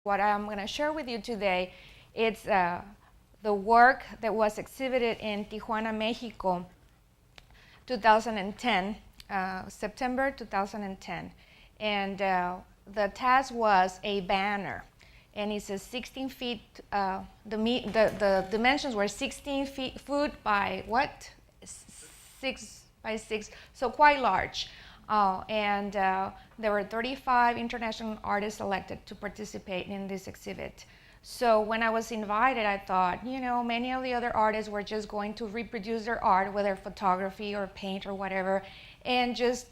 What I'm going to share with you today, it's the work that was exhibited in Tijuana, Mexico, 2010, September 2010. And the task was a banner. And it's a 16 feet, the dimensions were 16 feet by what? 6 by 6, so quite large. And there were 35 international artists selected to participate in this exhibit. So when I was invited, I thought, many of the other artists were just going to reproduce their art, whether photography or paint or whatever, and just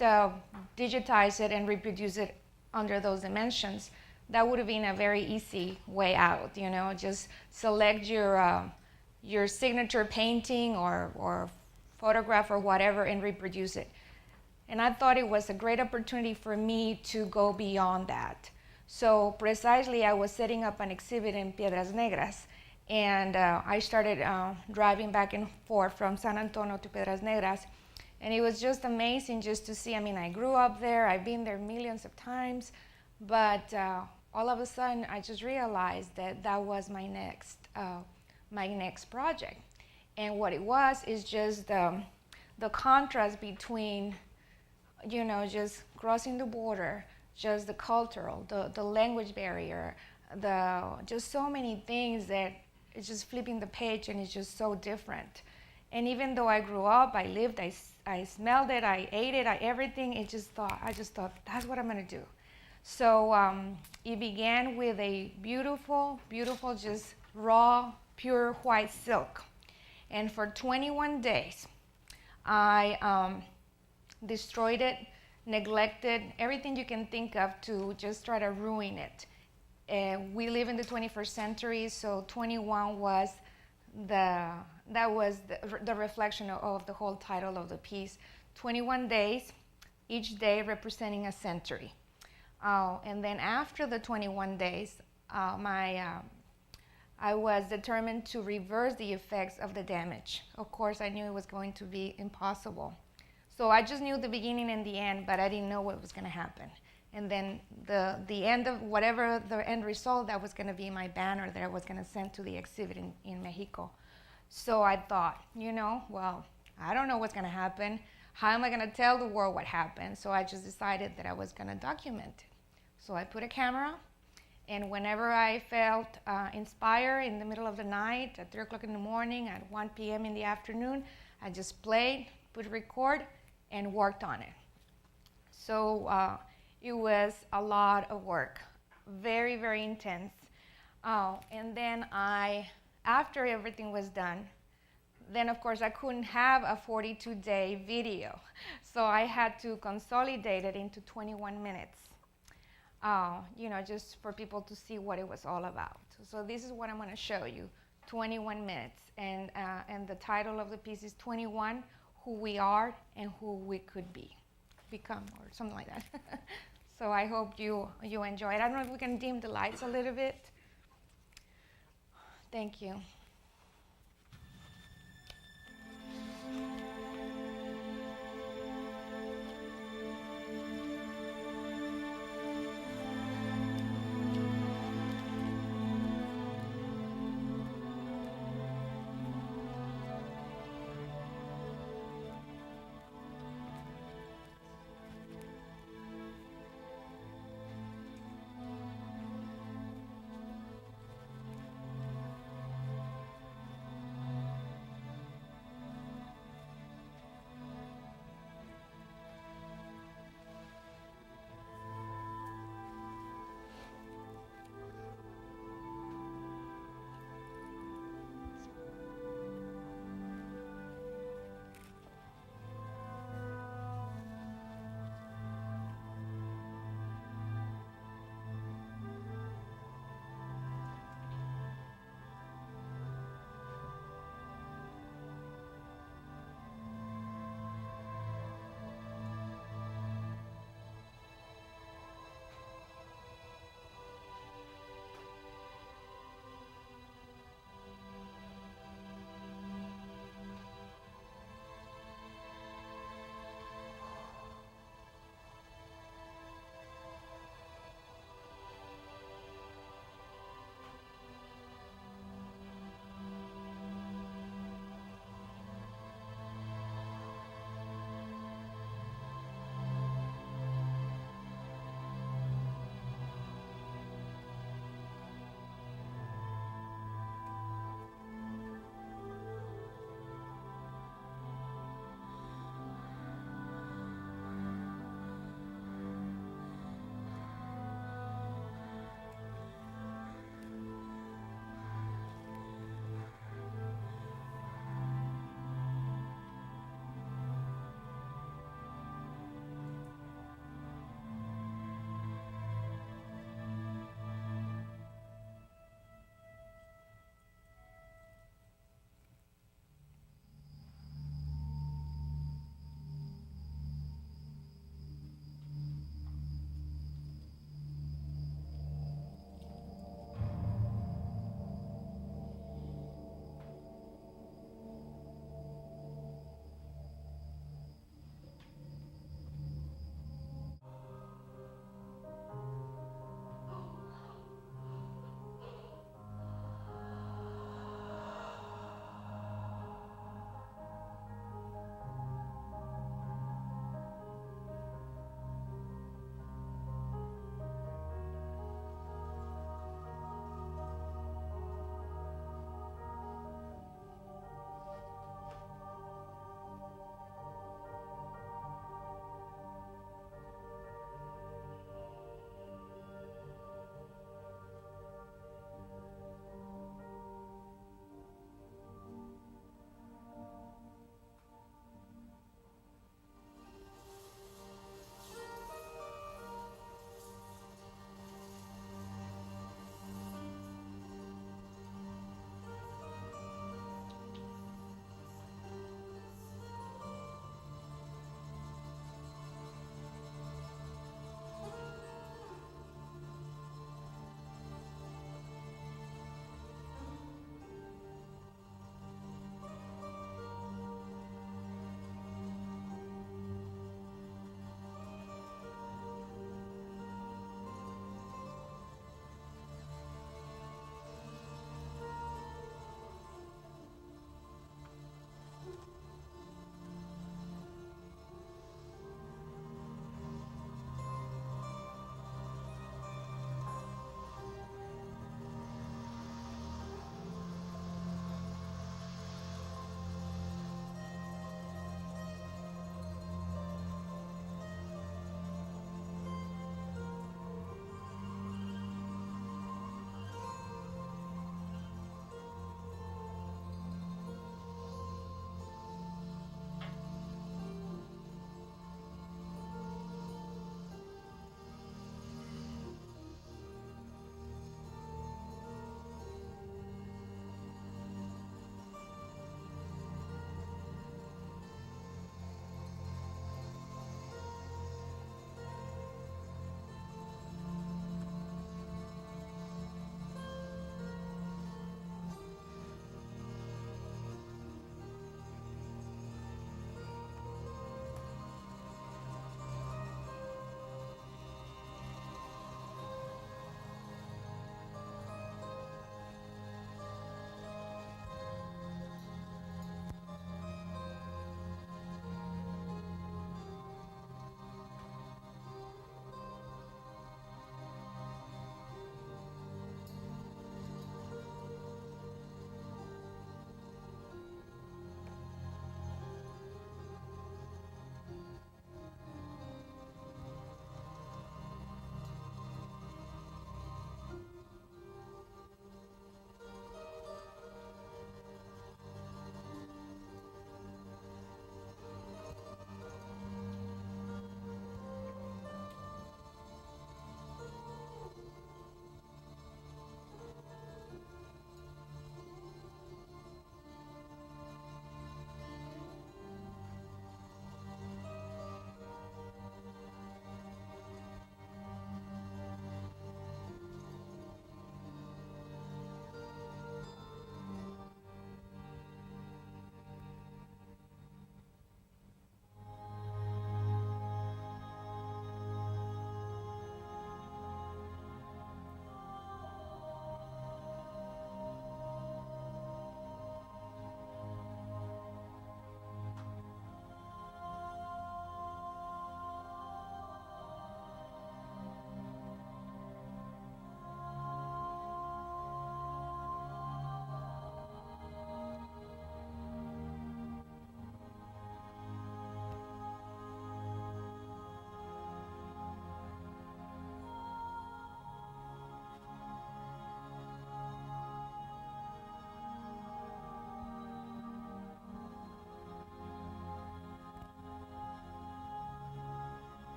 digitize it and reproduce it under those dimensions. That would have been a very easy way out, just select your signature painting or photograph or whatever and reproduce it. And I thought it was a great opportunity for me to go beyond that. So precisely, I was setting up an exhibit in Piedras Negras, and I started driving back and forth from San Antonio to Piedras Negras, and it was just amazing just to see. I grew up there, I've been there millions of times, but all of a sudden, I just realized that that was my next project. And what it was is just the contrast between just crossing the border, just the cultural, the language barrier, just so many things that it's just flipping the page and it's just so different. And even though I grew up, I lived, I smelled it, I ate it, everything, I just thought, that's what I'm gonna do. So it began with a beautiful, beautiful, just raw, pure white silk. And for 21 days, I destroyed it, neglected everything you can think of to just try to ruin it. We live in the 21st century, so 21 was the reflection of the whole title of the piece. 21 days, each day representing a century. And then after the 21 days, I was determined to reverse the effects of the damage. Of course, I knew it was going to be impossible. So I just knew the beginning and the end, but I didn't know what was going to happen. And then the end of whatever the end result, that was going to be my banner that I was going to send to the exhibit in Mexico. So I thought, well, I don't know what's going to happen. How am I going to tell the world what happened? So I just decided that I was going to document it. So I put a camera, and whenever I felt inspired in the middle of the night, at 3 o'clock in the morning, at 1 p.m. in the afternoon, I just played, put record, and worked on it. So it was a lot of work, very, very intense. And then after everything was done, then of course I couldn't have a 42-day video. So I had to consolidate it into 21 minutes, just for people to see what it was all about. So this is what I'm gonna show you, 21 minutes. And the title of the piece is 21, Who We Are and Who We Could Become, or something like that. So I hope you enjoy it. I don't know if we can dim the lights a little bit. Thank you.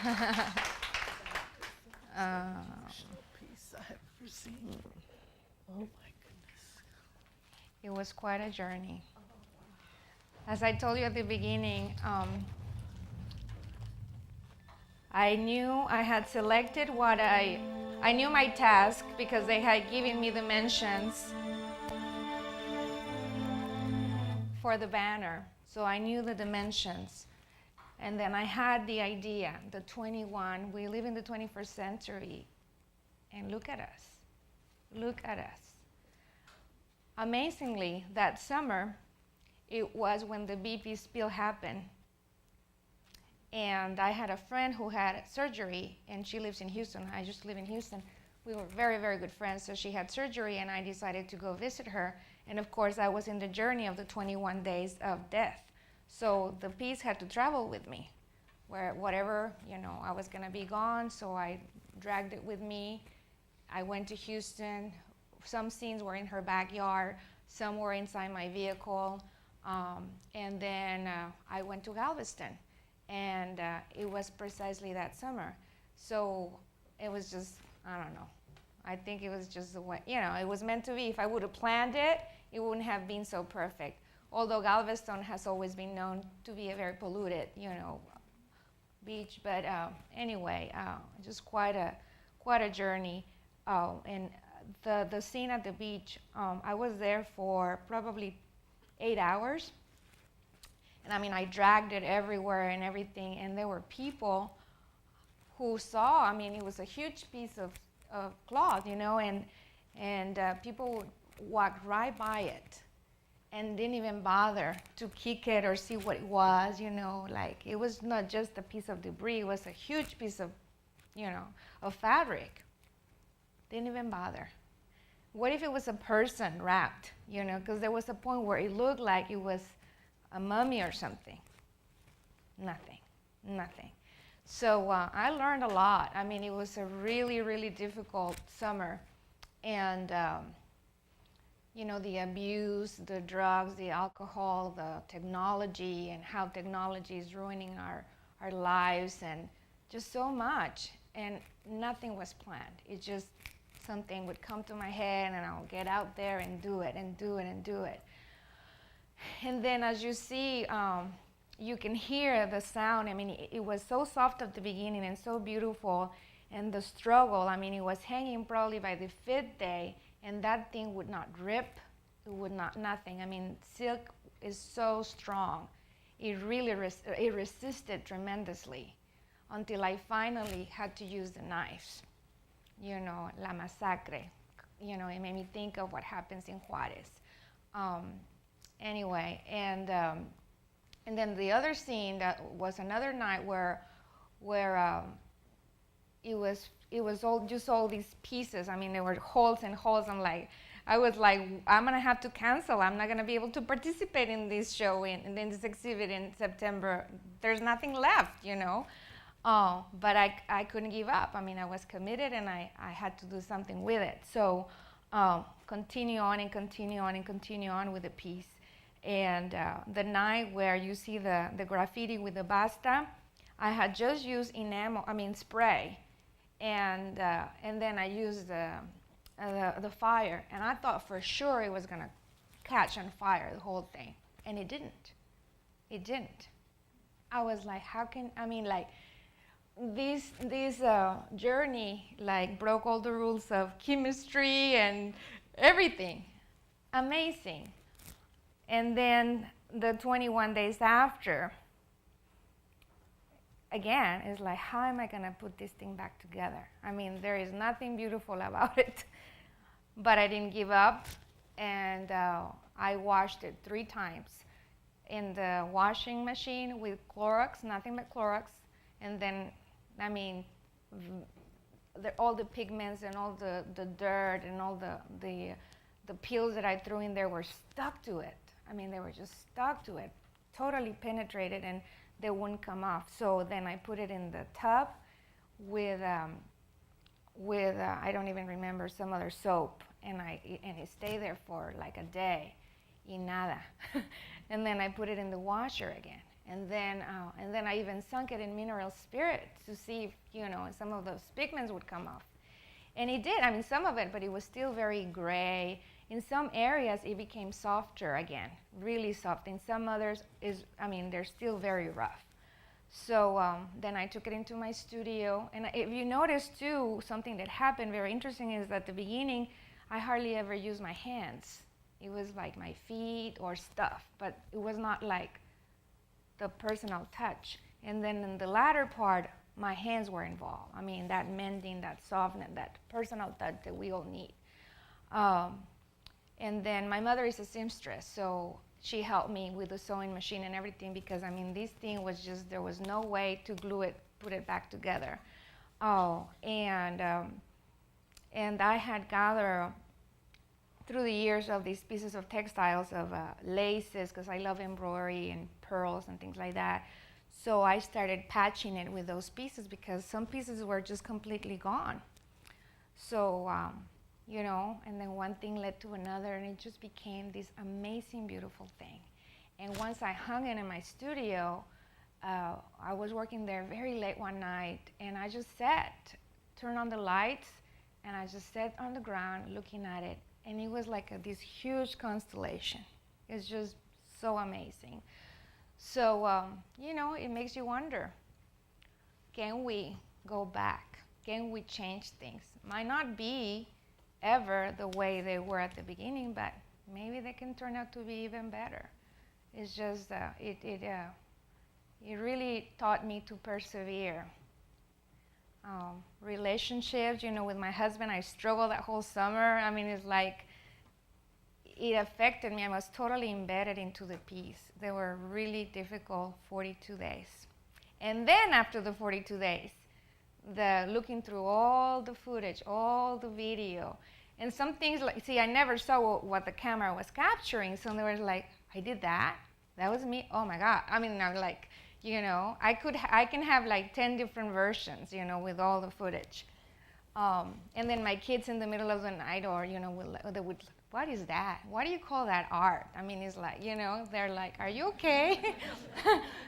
Piece I have ever seen. Oh my goodness. It was quite a journey. As I told you at the beginning, I knew I had selected I knew my task because they had given me dimensions for the banner. So I knew the dimensions. And then I had the idea, the 21, we live in the 21st century. And look at us. Look at us. Amazingly, that summer, it was when the BP spill happened. And I had a friend who had surgery, and she lives in Houston. I used to live in Houston. We were very, very good friends. So she had surgery, and I decided to go visit her. And of course, I was in the journey of the 21 days of death. So the piece had to travel with me, where whatever, I was going to be gone. So I dragged it with me. I went to Houston. Some scenes were in her backyard. Some were inside my vehicle. And then I went to Galveston. And it was precisely that summer. So it was just, I don't know. I think it was just the way, it was meant to be. If I would have planned it, it wouldn't have been so perfect. Although Galveston has always been known to be a very polluted, beach. But anyway, just quite a journey. And the scene at the beach, I was there for probably 8 hours. And I dragged it everywhere and everything. And there were people who saw, it was a huge piece of cloth, and people would walk right by it and didn't even bother to kick it or see what it was, like it was not just a piece of debris, it was a huge piece of, of fabric. Didn't even bother. What if it was a person wrapped, because there was a point where it looked like it was a mummy or something. Nothing. So I learned a lot. It was a really, really difficult summer. And, the abuse, the drugs, the alcohol, the technology, and how technology is ruining our lives, and just so much. And nothing was planned. It just, something would come to my head, and I'll get out there and do it, and do it, and do it. And then as you see, you can hear the sound. It was so soft at the beginning and so beautiful. And the struggle, it was hanging probably by the 5th day, and that thing would not rip. It would not, nothing. Silk is so strong. It really it resisted tremendously until I finally had to use the knives. La masacre. It made me think of what happens in Juarez. Anyway, and then the other scene, that was another night where it was all these pieces. There were holes and holes. I was like, I'm gonna have to cancel. I'm not gonna be able to participate in this show and in this exhibit in September. There's nothing left, But I couldn't give up. I was committed, and I had to do something with it. So continue on and continue on and continue on with the piece. And the night where you see the graffiti with the basta, I had just used enamel, spray, and then I used the fire, and I thought for sure it was gonna catch on fire, the whole thing, and it didn't. It didn't. I was like, how can, this journey broke all the rules of chemistry and everything. Amazing. And then the 21 days after, again, it's like, how am I gonna put this thing back together? There is nothing beautiful about it. But I didn't give up, and I washed it 3 times in the washing machine with Clorox, nothing but Clorox. And then, all the pigments and all the dirt and all the peels that I threw in there were stuck to it. They were just stuck to it, totally penetrated, and they wouldn't come off. So then I put it in the tub with I don't even remember, some other soap, and it stayed there for like a day, y nada. And then I put it in the washer again, And then I even sunk it in mineral spirit to see if, some of those pigments would come off. And it did. I mean, some of it, but it was still very gray. In some areas, it became softer again, really soft. In some others, they're still very rough. So then I took it into my studio. And if you notice, too, something that happened very interesting is that at the beginning, I hardly ever used my hands. It was like my feet or stuff, but it was not like the personal touch. And then in the latter part, my hands were involved. I mean, that mending, that softness, that personal touch that we all need. And then my mother is a seamstress, so she helped me with the sewing machine and everything because, this thing was just, there was no way to glue it, put it back together. And I had gathered through the years of these pieces of textiles of laces, because I love embroidery and pearls and things like that. So I started patching it with those pieces because some pieces were just completely gone. So, and then one thing led to another, and it just became this amazing, beautiful thing. And once I hung it in my studio, I was working there very late one night, and I just sat, turned on the lights, and I just sat on the ground looking at it. And it was like this huge constellation. It's just so amazing. So, it makes you wonder, can we go back? Can we change things? Might not be ever the way they were at the beginning, but maybe they can turn out to be even better. It's just, it really taught me to persevere. Relationships, with my husband, I struggled that whole summer. It's like, it affected me. I was totally embedded into the piece. They were really difficult 42 days. And then after the 42 days, looking through all the footage, all the video, and some things I never saw what the camera was capturing. So they were like, I did that? That was me? Oh my God. I'm like, I can have like 10 different versions, with all the footage. And then my kids in the middle of the night, or, they would, what is that? What do you call that art? It's like, they're like, are you okay?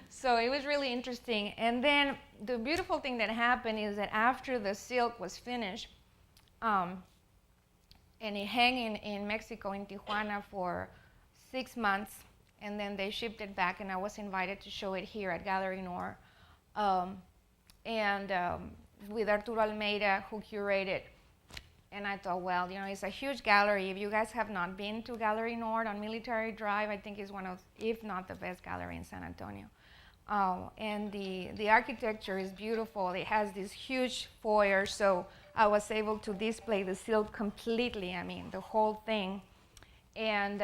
So it was really interesting. And then the beautiful thing that happened is that after the silk was finished, and it hung in Mexico, in Tijuana, for 6 months, and then they shipped it back, and I was invited to show it here at Gallery Nor. With Arturo Almeida, who curated. And I thought, well, it's a huge gallery. If you guys have not been to Gallery Nord on Military Drive, I think it's one of, if not the best gallery in San Antonio. And the architecture is beautiful. It has this huge foyer, so I was able to display the silk completely, the whole thing. And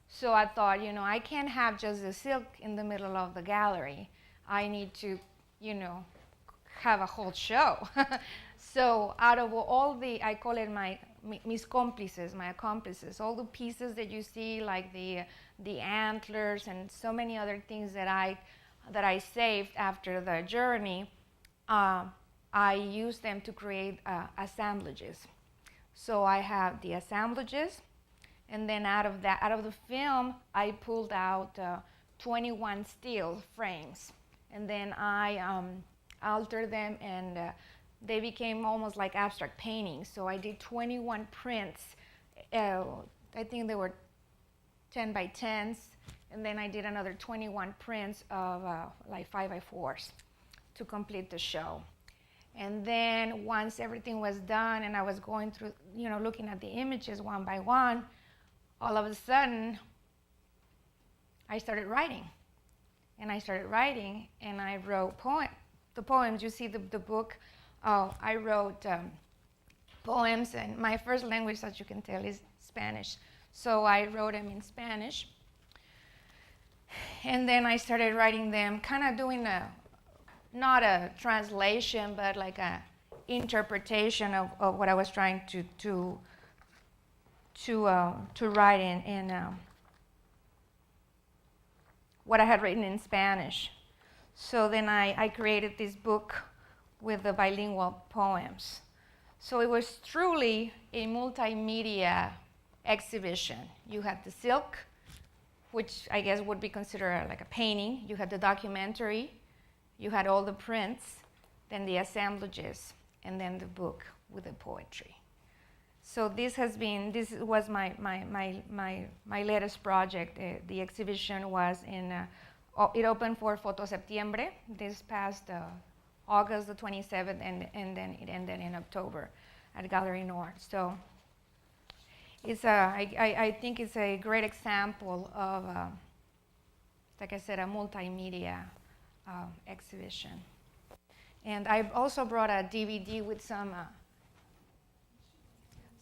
so I thought, I can't have just the silk in the middle of the gallery. I need to, have a whole show. So out of all I call it mis cómplices, my accomplices, all the pieces that you see, like the antlers and so many other things that I saved after the journey, I used them to create assemblages. So I have the assemblages, and then out of the film, I pulled out 21 steel frames, and then I altered them, and they became almost like abstract paintings. So I did 21 prints. I think they were 10 by 10s, and then I did another 21 prints of like 5 by 4s to complete the show. And then once everything was done and I was going through, looking at the images one by one, all of a sudden, I started writing. And I wrote the poems. You see the book. I wrote poems, and my first language, as you can tell, is Spanish. So I wrote them in Spanish. And then I started writing them, kind of doing not a translation, but like a interpretation of what I was trying to write in what I had written in Spanish. So then I created this book with the bilingual poems. So it was truly a multimedia exhibition. You had the silk, which I guess would be considered like a painting. You had the documentary, you had all the prints, then the assemblages, and then the book with the poetry. So this was my latest project. The exhibition was it opened for Foto Septiembre this past August the 27th, and then it ended in October at Gallery North. So I think it's a great example of, like I said, a multimedia exhibition. And I also brought a DVD with some,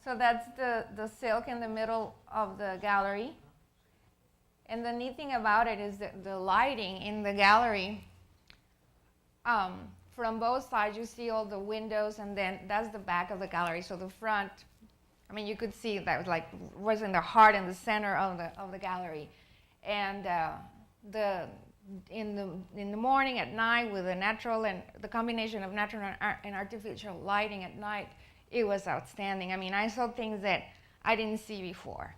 so that's the silk in the middle of the gallery. And the neat thing about it is that the lighting in the gallery, from both sides you see all the windows, and then that's the back of the gallery. So the front, I mean, you could see that was in the heart and the center of the gallery. And in the morning, at night, with the natural and the combination of natural and artificial lighting at night, it was outstanding. I mean, I saw things that I didn't see before.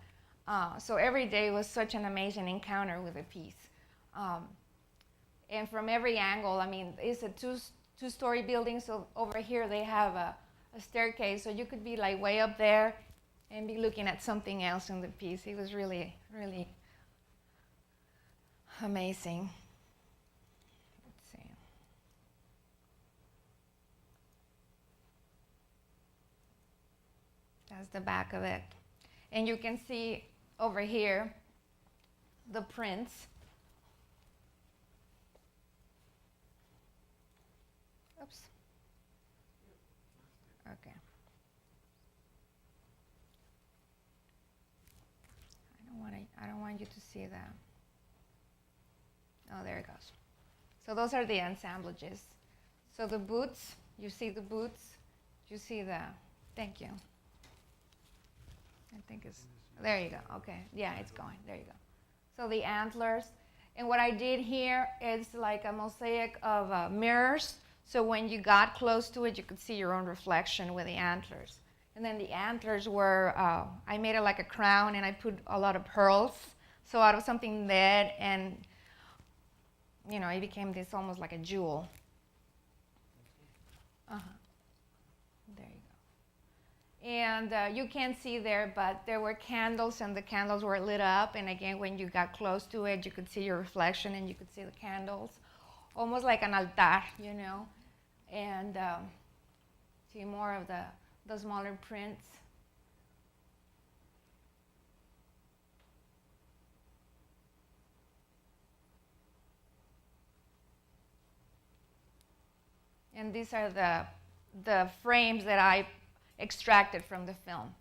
So every day was such an amazing encounter with a piece. And from every angle, I mean, it's a two-story building, so over here they have a staircase, so you could be like way up there and be looking at something else in the piece. It was really, really amazing. Let's see. That's the back of it. And you can see over here the prints. Oops. Okay. I don't want you to see that. Oh, there it goes. So those are the assemblages. So the boots, you see the boots, you see the, thank you. I think it's, there you go, okay. Yeah, it's going, there you go. So the antlers, and what I did here is like a mosaic of mirrors. So when you got close to it, you could see your own reflection with the antlers. And then the antlers were, I made it like a crown, and I put a lot of pearls. So out of something dead, and you know, it became this almost like a jewel. There you go. And you can't see there, but there were candles, and the candles were lit up. And again, when you got close to it, you could see your reflection, and you could see the candles, almost like an altar, you know. And see more of the smaller prints. And these are the frames that I extracted from the film.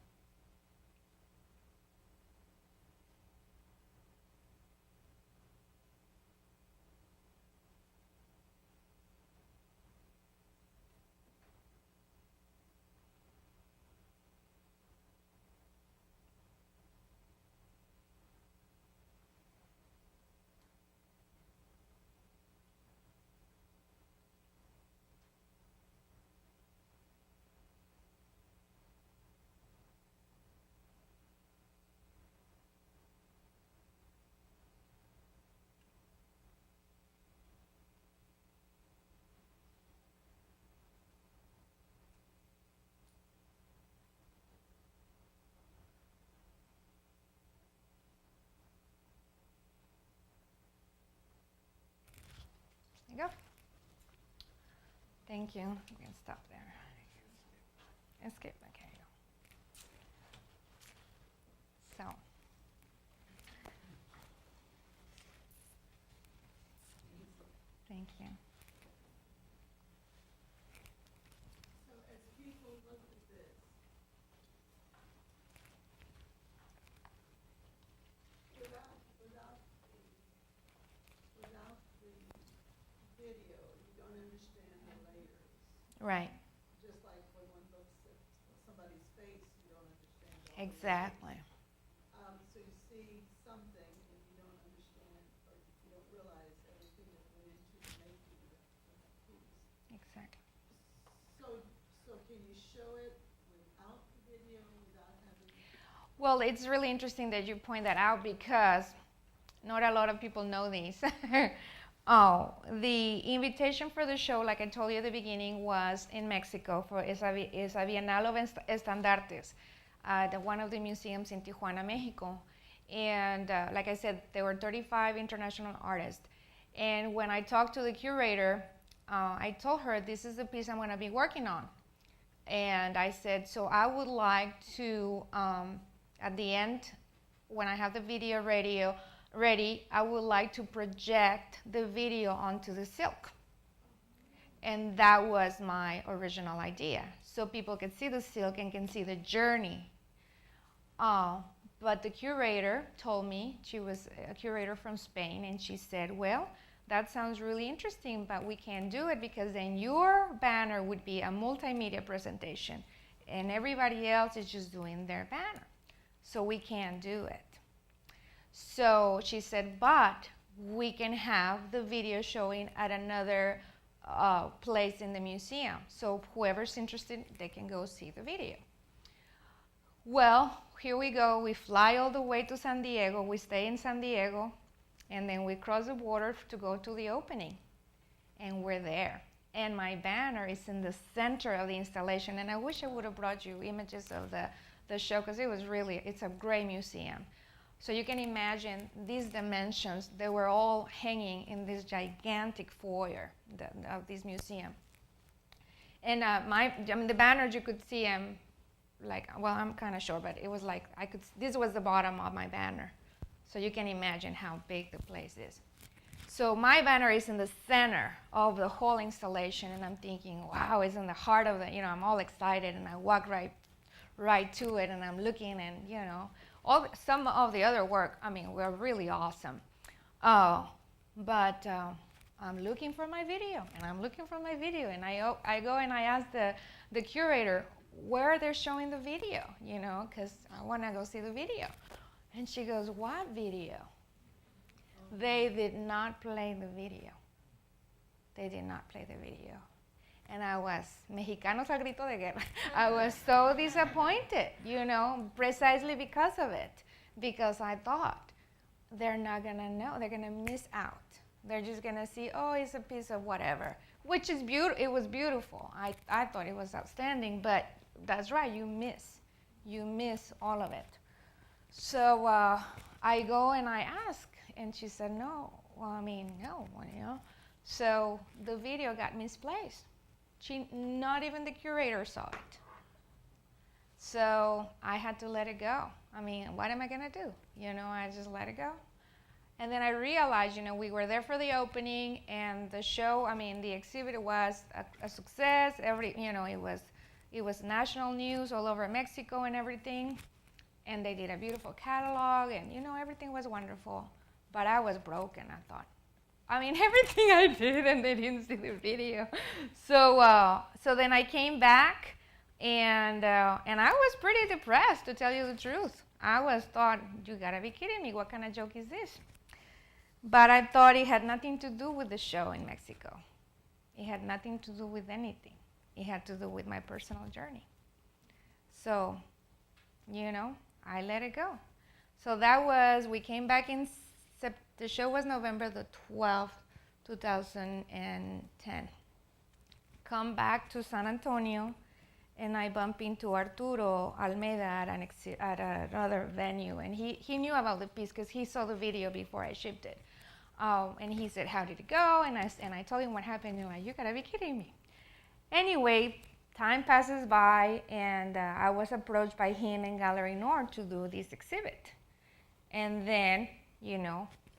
There you go. Thank you. You can stop there. Escape. Okay. So. Thank you. So as people look at this, without the video, you don't understand the layers. Right. Just like when one looks at somebody's face, you don't understand all the layers. Exactly. So you see something and you don't understand, or you don't realize everything that went into the making of that piece. Exactly. So can you show it without the video, without having? Well, it's really interesting that you point that out, because Not a lot of people know this. Oh, the invitation for the show, like I told you at the beginning, was in Mexico for esa Bienal of Estandartes, one of the museums in Tijuana, Mexico. And like I said, there were 35 international artists. And when I talked to the curator, I told her this is the piece I'm going to be working on. And I said, so I would like to, at the end, when I have the video ready, I would like to project the video onto the silk. And that was my original idea. So people can see the silk and can see the journey. But the curator told me, she was a curator from Spain, and she said, well, that sounds really interesting, but we can't do it because then your banner would be a multimedia presentation and everybody else is just doing their banner. So we can't do it. So she said, but we can have the video showing at another place in the museum. So whoever's interested, they can go see the video. Well, here we go. We fly all the way to San Diego. We stay in San Diego. And then we cross the border to go to the opening. And we're there. And my banner is in the center of the installation. And I wish I would have brought you images of the show because it's a great museum. So you can imagine these dimensions. They were all hanging in this gigantic foyer of this museum. And the banners, you could see them I'm kind of short, but it was like, this was the bottom of my banner. So you can imagine how big the place is. So my banner is in the center of the whole installation, and I'm thinking, wow, it's in the heart of I'm all excited, and I walk right to it, and I'm looking, and some of the other work, were really awesome. But I'm looking for my video, and and I go and I ask the curator where they're showing the video, because I want to go see the video. And she goes, what video? They did not play the video. They did not play the video. And I was, Mexicanos al grito de guerra. I was so disappointed, precisely because of it. Because I thought, they're not going to know. They're going to miss out. They're just going to see, oh, it's a piece of whatever. Which is beautiful. It was beautiful. I thought it was outstanding. But that's right, you miss all of it. So I go and I ask, and she said, no. So the video got misplaced. Not even the curator saw it. So I had to let it go. What am I going to do? I just let it go. And then I realized, we were there for the opening, and the show, the exhibit was a success. It was national news all over Mexico and everything. And they did a beautiful catalog, and everything was wonderful. But I was broken, I thought. Everything I did, and they didn't see the video. So then I came back, and I was pretty depressed, to tell you the truth. I thought, you gotta be kidding me, what kind of joke is this? But I thought it had nothing to do with the show in Mexico. It had nothing to do with anything. It had to do with my personal journey. So, I let it go. So we came back the show was November the 12th, 2010. Come back to San Antonio, and I bump into Arturo Almeida at another venue. And he knew about the piece because he saw the video before I shipped it. And he said, how did it go? And I told him what happened. And you gotta be kidding me. Anyway, time passes by, and I was approached by him and Gallery North to do this exhibit. And then,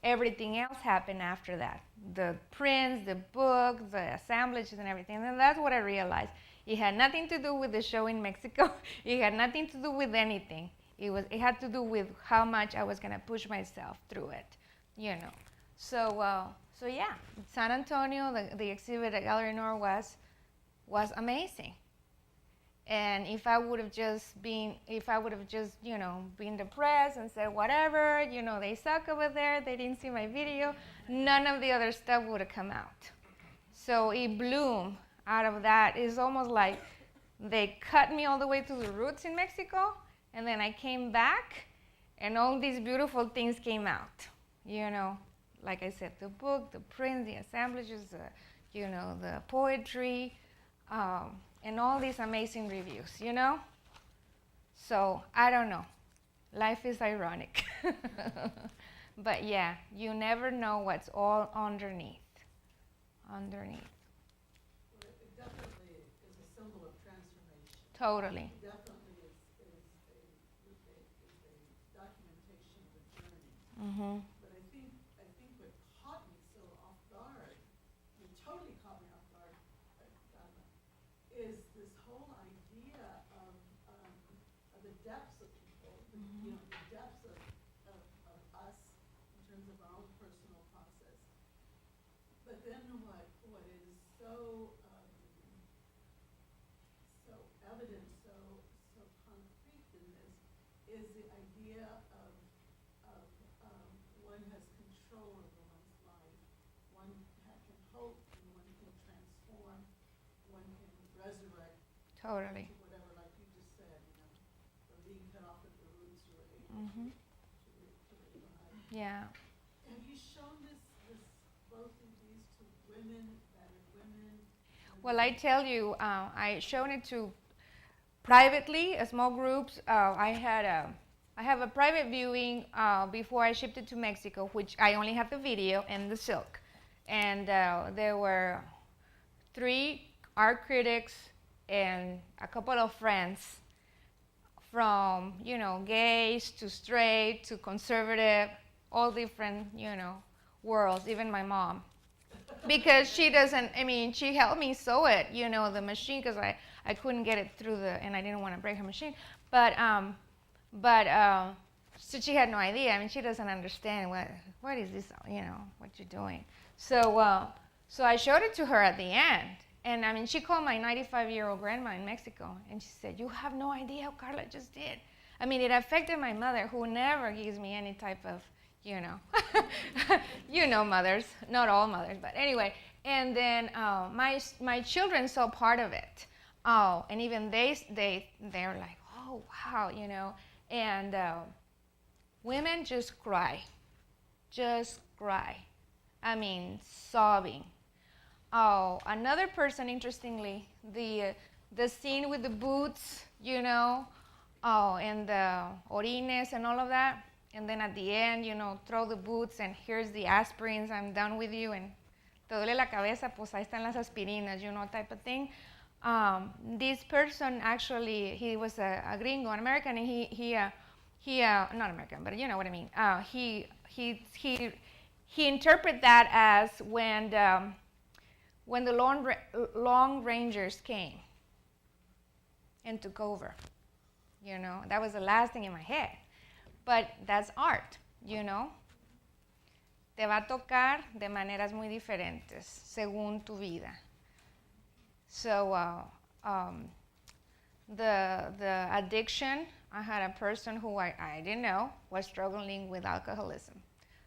everything else happened after that. The prints, the books, the assemblages, and everything. And that's what I realized. It had nothing to do with the show in Mexico. It had nothing to do with anything. It had to do with how much I was going to push myself through it, So yeah, San Antonio, the exhibit at Gallery North was amazing. And if I would have just been depressed and said whatever, they suck over there, they didn't see my video, none of the other stuff would have come out. So it bloomed out of that. It's almost like they cut me all the way to the roots in Mexico, and then I came back, and all these beautiful things came out. Like I said, the book, the prints, the assemblages, the poetry, and all these amazing reviews. So I don't know. Life is ironic. But yeah, you never know what's all underneath. Well, it definitely is a symbol of transformation. Totally. It definitely is a documentation of a journey. Mm-hmm. But I think what caught me so off guard, totally caught me off guard, is this whole idea of the depths of people, Mm-hmm. the depths of us in terms of our own personal process. But then what is so evident, so concrete in this is the idea of one has control over one's life, one can hope, and one can transform, one can resurrect. Totally. To whatever, like you just said, from being cut off at the roots, you were able Mm-hmm. to revive. Yeah. Have you shown both of these to women, battered women? Well, I tell you, I shown it to privately, small groups. I have a private viewing before I shipped it to Mexico, which I only have the video and the silk. And there were 3 art critics and a couple of friends from, gays to straight to conservative, all different, worlds, even my mom. Because she doesn't, she helped me sew it, the machine, because I couldn't get it through and I didn't want to break her machine. But so she had no idea. She doesn't understand what is this, what you're doing. So I showed it to her at the end. And she called my 95-year-old grandma in Mexico, and she said, "You have no idea how Carla just did." It affected my mother, who never gives me any type of, mothers, not all mothers, but anyway. And then my children saw part of it. Oh, and even they're like, "Oh, wow," And women just cry, sobbing. Oh, another person, interestingly, the scene with the boots, and the orines and all of that. And then at the end, throw the boots and here's the aspirins, I'm done with you. And te duele la cabeza, pues ahí están las aspirinas, type of thing. This person actually, he was a gringo, an American, and he not American, but you know what I mean. He interpreted that as when the Long Rangers came and took over. That was the last thing in my head. But that's art, Te va a tocar de maneras muy diferentes, según tu vida. So the addiction, I had a person who I didn't know was struggling with alcoholism.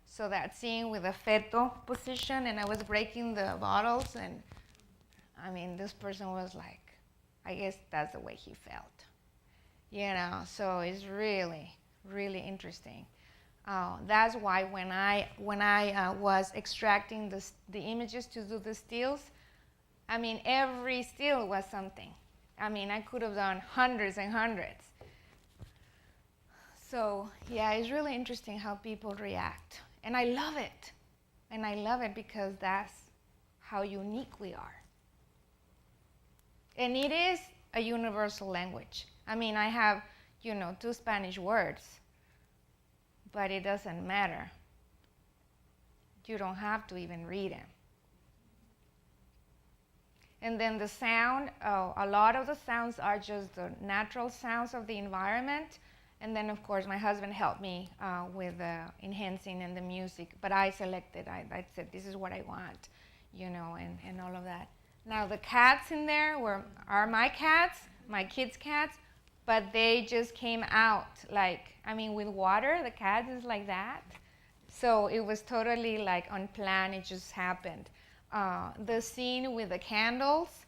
So that scene with the fetal position, and I was breaking the bottles, and this person was like, I guess that's the way he felt. So it's really, really interesting. That's why when I was extracting the images to do the stills, every still was something. I could have done hundreds and hundreds. So yeah, it's really interesting how people react. And I love it. And I love it because that's how unique we are. And it is a universal language. I have, 2 Spanish words, but it doesn't matter. You don't have to even read them. And then the sound, a lot of the sounds are just the natural sounds of the environment. And then, of course, my husband helped me with enhancing and the music. But I selected, I said, this is what I want, and all of that. Now, the cats in there are my cats, my kids' cats, but they just came out with water. The cat is like that. So it was totally unplanned. It just happened. The scene with the candles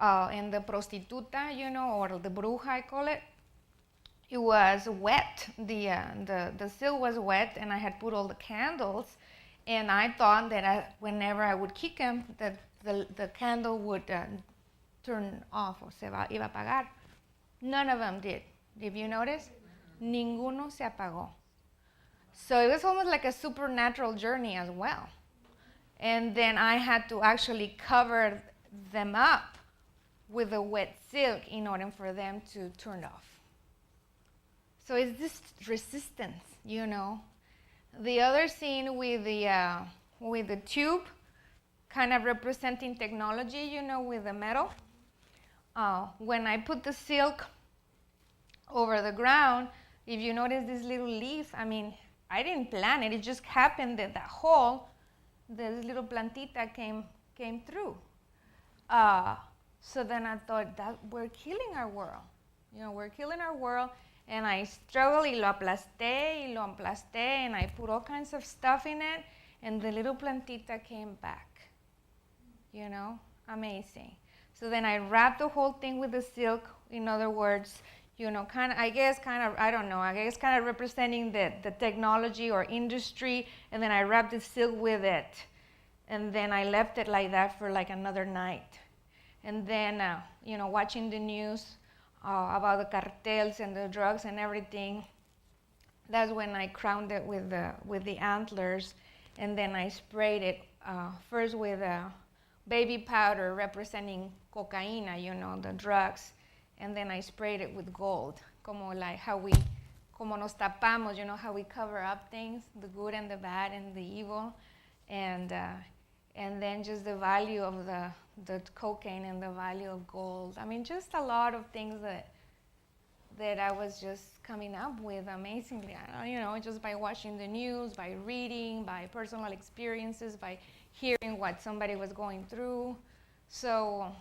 and the prostituta, or the bruja, I call it, it was wet. The silk was wet, and I had put all the candles, and I thought that whenever I would kick them, that the candle would turn off or iba a apagar. None of them did. Did you notice? Ninguno se apagó. So it was almost like a supernatural journey as well. And then I had to actually cover them up with the wet silk in order for them to turn off. So it's this resistance, you know. The other scene with the tube, kind of representing technology, you know, with the metal. When I put the silk over the ground, if you notice this little leaf, I mean, I didn't plan it. It just happened that hole, this little plantita came through. So then I thought that we're killing our world. You know, we're killing our world. And I struggled, y lo aplasté, and I put all kinds of stuff in it, and the little plantita came back. You know, amazing. So then I wrapped the whole thing with the silk. In other words, you know, kind of representing the technology or industry, and then I wrapped the silk with it. And then I left it like that for like another night. And then, you know, watching the news about the cartels and the drugs and everything, that's when I crowned it with the antlers, and then I sprayed it first with baby powder representing cocaína, you know, the drugs, and then I sprayed it with gold, como nos tapamos, you know, how we cover up things, the good and the bad and the evil, and then just the value of the cocaine and the value of gold. I mean, just a lot of things that I was just coming up with amazingly, you know, just by watching the news, by reading, by personal experiences, by hearing what somebody was going through. So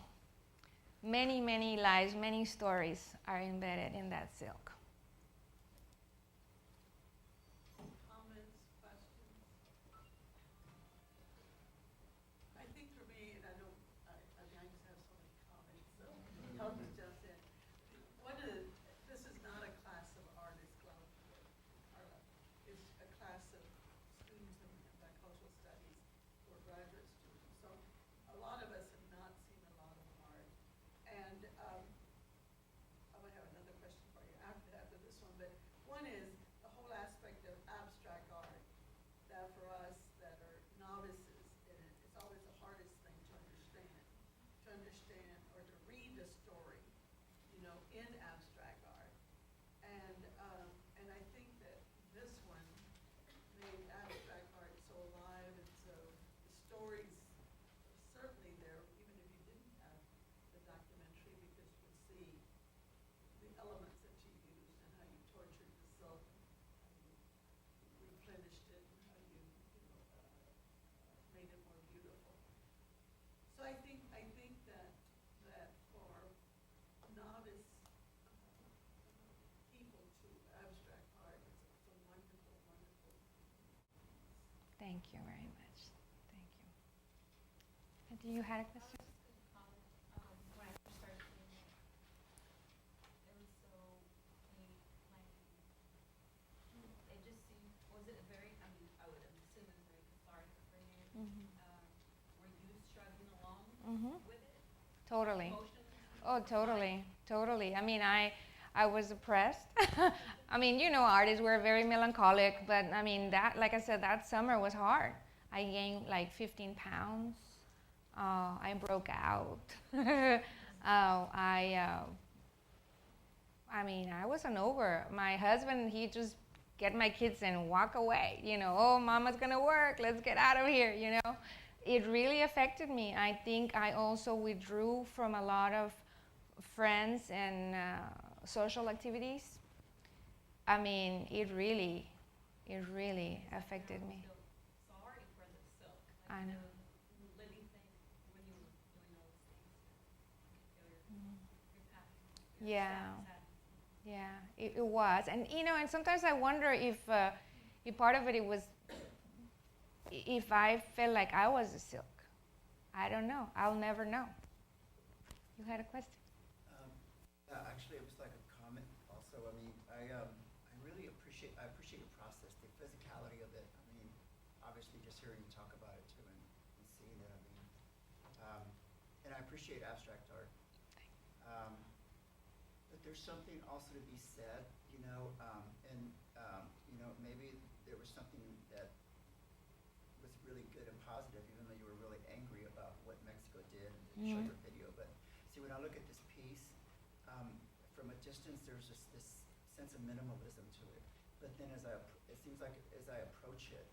many, many lives, many stories are embedded in that silk. Comments, questions? I think for me, and I just have so many comments, so I'll just jump in. This is not a class of artist club, Carla. It's a class of students in bicultural studies or graduate students. So a lot of us have not seen a lot of art. And I might have another question for you after this one, but one is the whole aspect of abstract art, that for us that are novices in it, it's always the hardest thing to understand or to read the story, you know, in abstract art. And I think that this one made abstract art so alive, and so the stories are certainly there, even if you didn't have the documentary, because you could see the elements that you used and how you tortured the silk, and how you replenished it, and how you made it more beautiful. So I think that for novice people to abstract art, it's a wonderful, wonderful piece. Thank you very much. Thank you. And do you had a question? When I first started doing it, it was so neat, it just seemed, was it a very, I mean, I would assume it was very cathartic for you. Mm-hmm. Were you struggling along with it? Totally. Emotionally? Oh, totally. I mean, I was depressed. I mean, you know, artists were very melancholic, but I mean, that, like I said, that summer was hard. I gained like 15 pounds. I broke out. I mean, I wasn't over. My husband, he just get my kids and walk away. You know, oh, mama's gonna work. Let's get out of here. You know, it really affected me. I think I also withdrew from a lot of friends and social activities. I mean, it really affected me. So sorry for the silk. I know. The living thing when you were doing all those things to feel your passion. Yeah. Yeah, it was. And, you know, and sometimes I wonder if part of it was, if I felt like I was a silk. I don't know. I'll never know. You had a question? Yeah, actually, it was like a comment also. I mean, I I really appreciate your process, the physicality of it. I mean, obviously just hearing you talk about it too and seeing it. I mean, and I appreciate abstract art. But there's something also to be said, you know, you know, maybe there was something that was really good and positive, even though you were really angry about what Mexico did and didn't show your video. But see, when I look at this piece, from a distance, there's just this sense of minimalism to it. But then it seems like as I approach it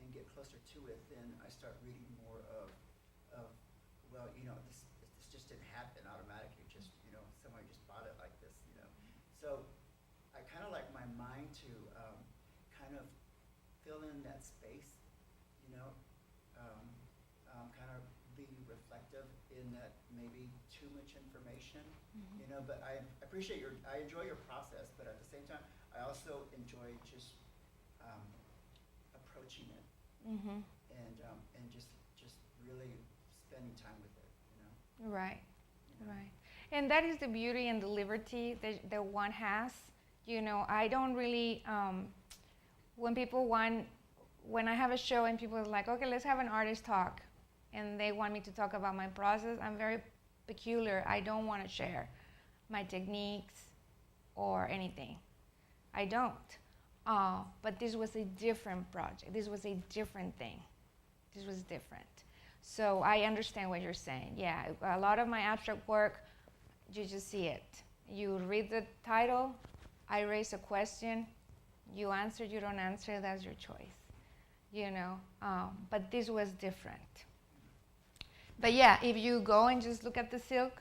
and get closer to it, then I start reading more of well, you know, this just didn't happen automatically. Just, you know, somebody just bought it like this, you know. So I kind of like my mind to kind of fill in that space, you know, kind of be reflective in that maybe too much information, you know. But I appreciate I enjoy your process, but at the same time, I also enjoy just approaching it and just really spending time with it, you know. Right, You know? right. And that is the beauty and the liberty that one has. You know, I don't really, when I have a show and people are like, okay, let's have an artist talk, and they want me to talk about my process, I'm very peculiar. I don't want to share my techniques or anything. I don't. But this was a different project. This was a different thing. This was different. So I understand what you're saying. Yeah, a lot of my abstract work, you just see it. You read the title, I raise a question, you answer, you don't answer, that's your choice. You know, but this was different. But yeah, if you go and just look at the silk,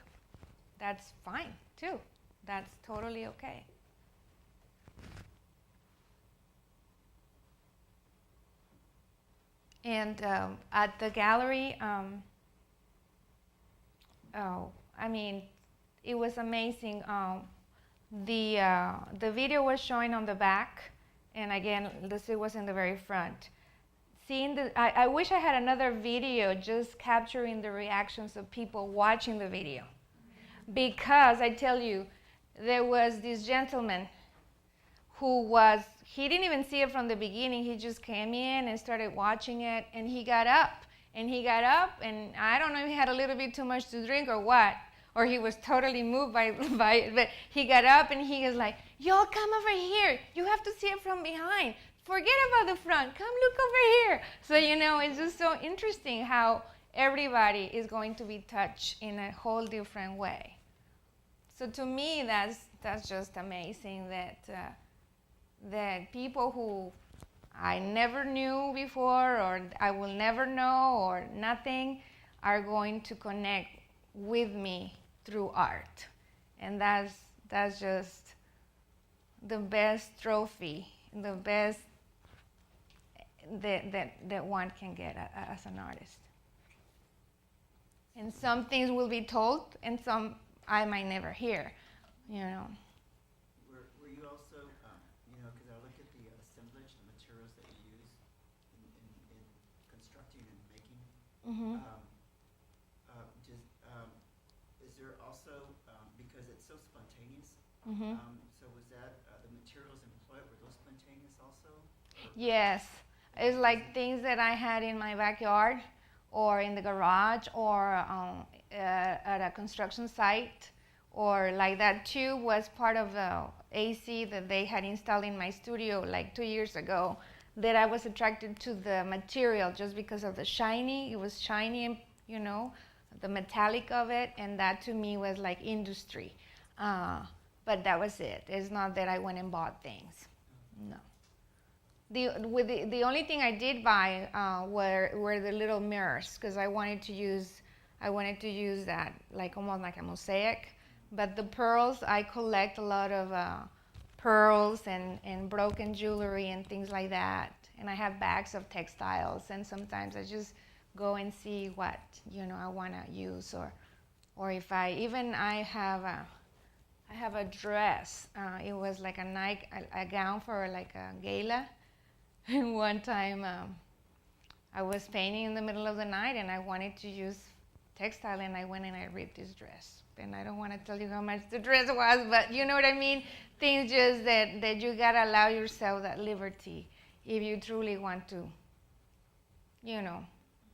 that's fine too. That's totally okay. And at the gallery, I mean, it was amazing. The video was showing on the back, and again, the silk was in the very front. Seeing I wish I had another video just capturing the reactions of people watching the video, because I tell you, there was this gentleman he didn't even see it from the beginning. He just came in and started watching it, and he got up, and I don't know if he had a little bit too much to drink or what, or he was totally moved by it, but he got up and he was like, y'all come over here. You have to see it from behind. Forget about the front. Come look over here. So, you know, it's just so interesting how everybody is going to be touched in a whole different way. So to me, that's just amazing that people who I never knew before, or I will never know, or nothing, are going to connect with me through art. And that's just the best trophy, the best that one can get as an artist. And some things will be told, and some I might never hear, you know. Were you also, you know, because I look at the assemblage, the materials that you use in constructing and making. Is there also, because it's so spontaneous, so was that, the materials employed, were those spontaneous also? Yes, it's like things that I had in my backyard, or in the garage, or at a construction site, or like that tube was part of the AC that they had installed in my studio like 2 years ago, that I was attracted to the material just because of the shiny. It was shiny, and, you know, the metallic of it, and that to me was like industry. But that was it. It's not that I went and bought things. No. The only thing I did buy were the little mirrors, because I wanted to use that like almost like a mosaic. But the pearls, I collect a lot of pearls and broken jewelry and things like that. And I have bags of textiles, and sometimes I just go and see what, you know, I want to use, or if I have a dress. It was like a gown for like a gala. And one time I was painting in the middle of the night, and I wanted to use textile, and I went and I ripped this dress. And I don't want to tell you how much the dress was, but you know what I mean? Things just that you gotta allow yourself that liberty if you truly want to,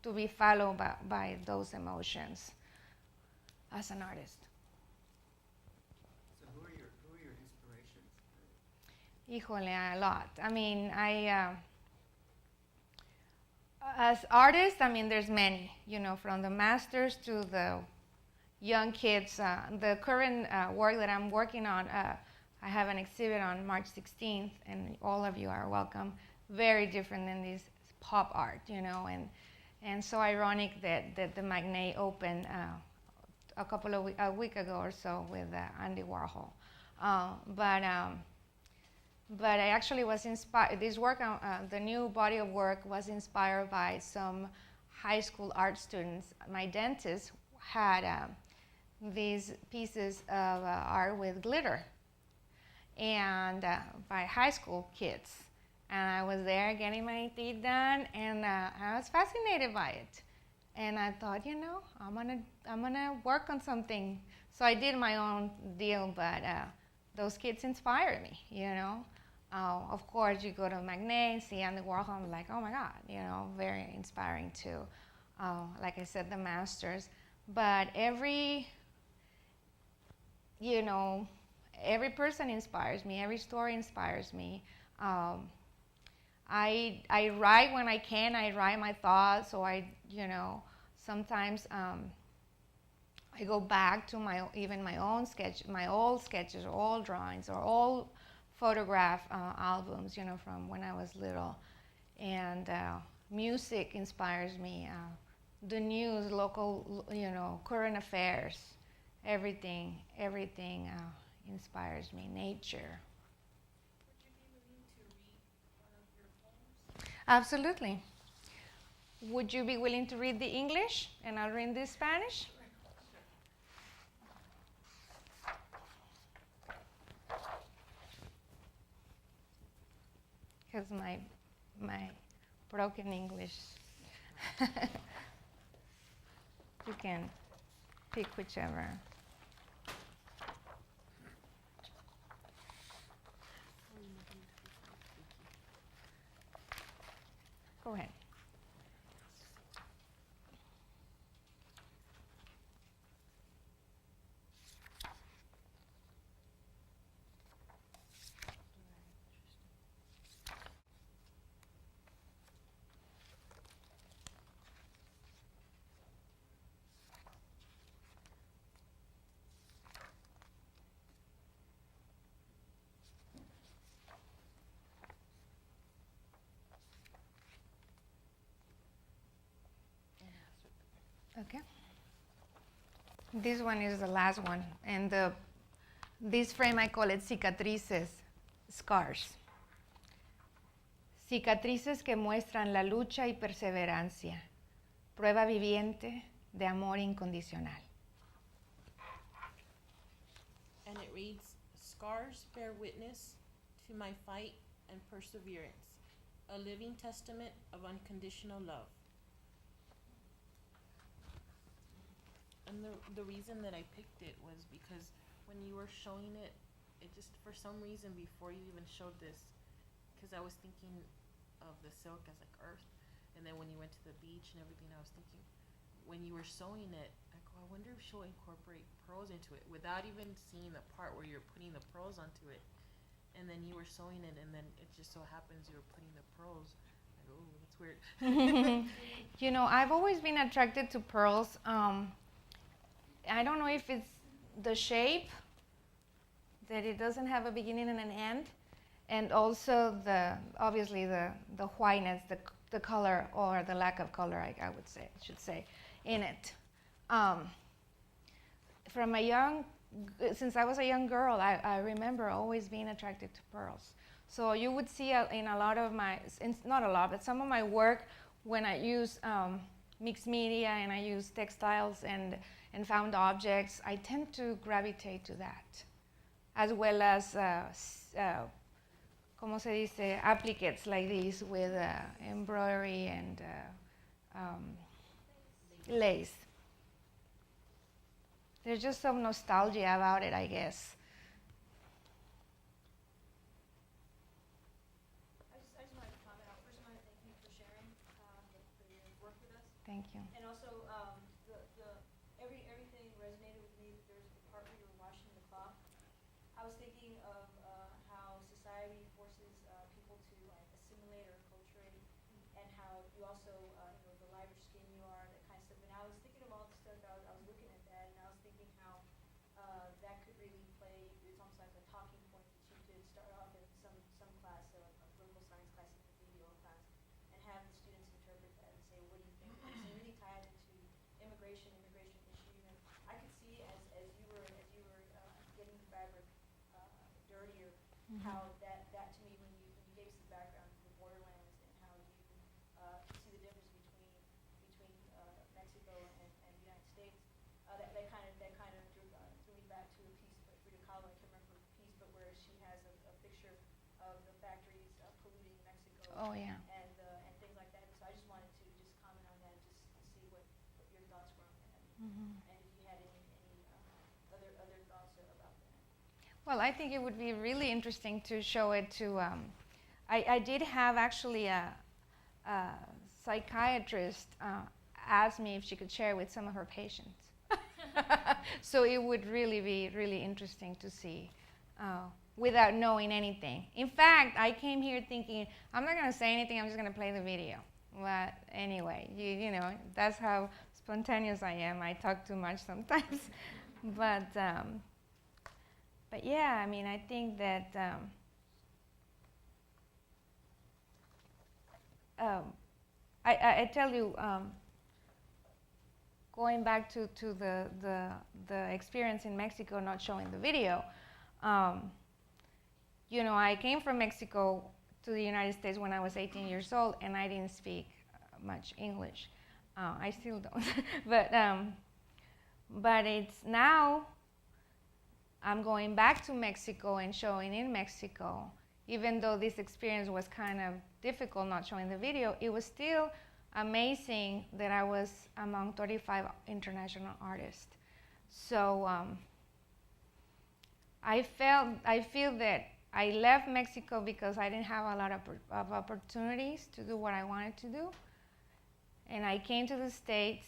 to be followed by those emotions as an artist. So who are your inspirations? Híjole, a lot. I mean, as artists, I mean, there's many, from the masters to the young kids. The current work that I'm working on, I have an exhibit on March 16th, and all of you are welcome. Very different than this pop art, and so ironic that the Magnate opened a week ago or so with Andy Warhol. But I actually was inspired. This work, the new body of work, was inspired by some high school art students. My dentist had these pieces of art with glitter, and by high school kids. And I was there getting my teeth done, and I was fascinated by it. And I thought, I'm gonna work on something. So I did my own deal, but those kids inspired me, Of course, you go to Magnate and see Andy Warhol, I'm like, oh my God, very inspiring too. Like I said, the masters. But every person inspires me. Every story inspires me. I write when I can. I write my thoughts, so sometimes I go back to my own sketch, my old sketches, or old drawings, or old photograph albums, from when I was little. And music inspires me. The news, local, current affairs, everything inspires me. Nature. Would you be willing to read one of your poems? Absolutely. Would you be willing to read the English and I'll read the Spanish? Because my broken English. You can pick whichever. Go ahead. Okay. This one is the last one, and this frame I call it cicatrices, scars. Cicatrices que muestran la lucha y perseverancia, prueba viviente de amor incondicional. And it reads, "Scars bear witness to my fight and perseverance, a living testament of unconditional love." And the reason that I picked it was because when you were showing it, it just, for some reason, before you even showed this, because I was thinking of the silk as like earth, and then when you went to the beach and everything, I was thinking, when you were sewing it, I go, I wonder if she'll incorporate pearls into it, without even seeing the part where you're putting the pearls onto it. And then you were sewing it, and then it just so happens you were putting the pearls. I go, oh, that's weird. I've always been attracted to pearls. I don't know if it's the shape, that it doesn't have a beginning and an end, and also obviously the whiteness, the color, or the lack of color, I should say, in it. Since I was a young girl, I remember always being attracted to pearls. So you would see in a lot of not a lot, but some of my work, when I use mixed media and I use textiles and found objects, I tend to gravitate to that, as well as, ¿cómo se dice, appliques like these with embroidery and lace. there's just some nostalgia about it, I guess. I just wanted to comment. First, I want to thank you for sharing your work with us. Thank you. And also, everything resonated with me. There's the part where you were washing the cloth. I was thinking of how society forces people to like assimilate or acculturate, and how you also, the lighter skin you are, that kind of stuff. And I was thinking of all the stuff. I was looking at that, and I was thinking how that could really play. It's almost like a talking point that you could start off in some class, a political science class, in the video class, and have the students interpret that and say, what do you think of this? And really tie it into immigration issue. And I could see as you were getting the fabric dirtier, how that to me, when you gave us the background of the borderlands and how you could see the difference between Mexico and the United States, that kind of threw me back to a piece by Frida Kahlo. I can't remember the piece, but where she has a picture of the factories polluting Mexico. Oh, yeah. And things like that. And so I just wanted to just comment on that, just to see what your thoughts were on that, and if you had any other thoughts about that. Well, I think it would be really interesting to show it to. I did have actually a psychiatrist ask me if she could share with some of her patients. So it would really be really interesting to see without knowing anything. In fact, I came here thinking, I'm not going to say anything, I'm just going to play the video. But anyway, you know, that's how spontaneous I am. I talk too much sometimes. But yeah, I mean, I think that I tell you, going back to the experience in Mexico, not showing the video, you know, I came from Mexico to the United States when I was 18 years old, and I didn't speak much English. I still don't. But it's now I'm going back to Mexico and showing in Mexico. Even though this experience was kind of difficult, not showing the video, it was still amazing that I was among 35 international artists. So I feel that I left Mexico because I didn't have a lot of opportunities to do what I wanted to do. And I came to the States,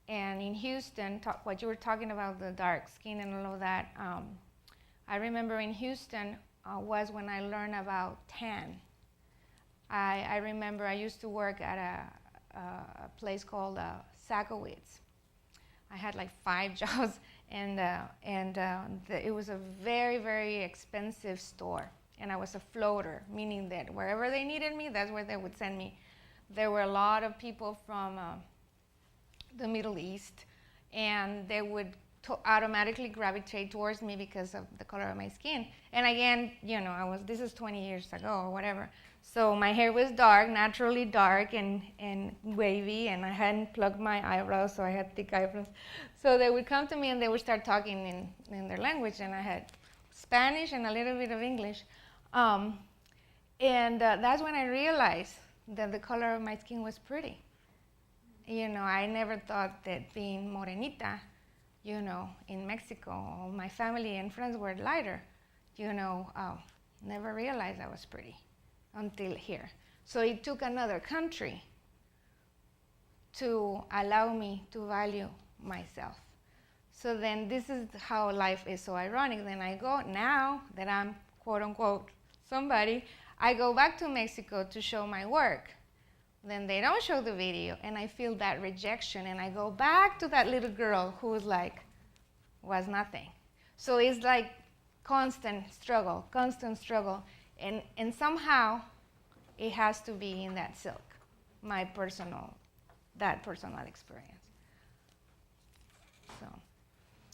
and in Houston, what you were talking about, the dark skin and all of that, I remember in Houston was when I learned about tan. I remember I used to work at a place called Sakowitz. I had like 5 jobs, and it was a very, very expensive store. And I was a floater, meaning that wherever they needed me, that's where they would send me. There were a lot of people from the Middle East, and they would automatically gravitate towards me because of the color of my skin. And again, you know, this is 20 years ago or whatever. So my hair was dark, naturally dark and wavy, and I hadn't plugged my eyebrows, so I had thick eyebrows. So they would come to me and they would start talking in their language, and I had Spanish and a little bit of English. That's when I realized that the color of my skin was pretty. You know, I never thought that being morenita, you know, in Mexico, all my family and friends were lighter, you know, never realized I was pretty until here. So it took another country to allow me to value myself. So then this is how life is so ironic. Then I go, now that I'm quote unquote somebody, I go back to Mexico to show my work. Then they don't show the video, and I feel that rejection, and I go back to that little girl who was nothing. So it's like constant struggle, and somehow it has to be in that silk, that personal experience. So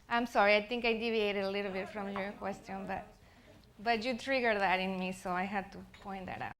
I'm sorry, I think I deviated a little bit from your question, but you triggered that in me, so I had to point that out.